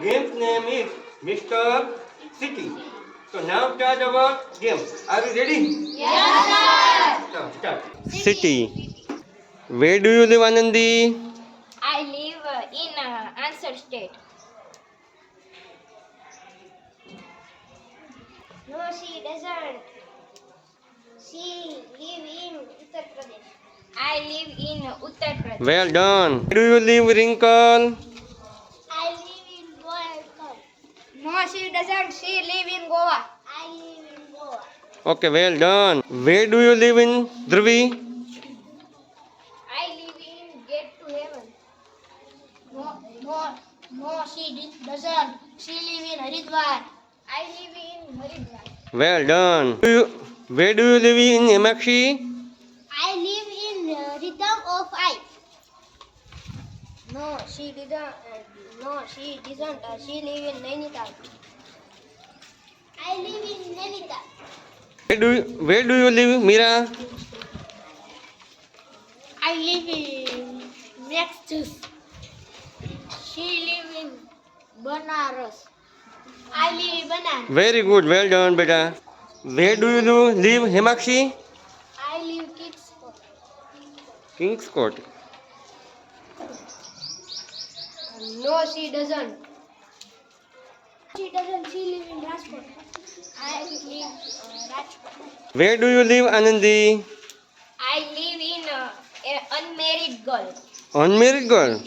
game's name is Mr. City. So now start our game. Are you ready? Yes, sir. So start. City. Where do you live, Anandi? I live in Answer State. No, she doesn't. She live in Uttar Pradesh. I live in Uttar Pradesh. Well done. Where do you live, Wrinkle? I live in Goa. No, she doesn't. She live in Goa. I live in Goa. Okay, well done. Where do you live in Dhruvi? I live in Gate to Heaven. No, she doesn't. She live in Haridwar. I live in Haridwar. Well done. Where do you live in Emakshi? I live in Rhythm of I. No, she didn't. No, she doesn't. She live in Nainital. I live in Nainital. Where do you live, Mira? I live in Nexus. She live in Banaras. I live in Banaras. Very good. Well done, beta. Where do you live, Hemakshi? I live Kingscourt. King's Court. No, she doesn't. She doesn't. She live in Rajkot. I live Rajkot. Where do you live, Anandi? I live in an unmarried girl. Unmarried girl.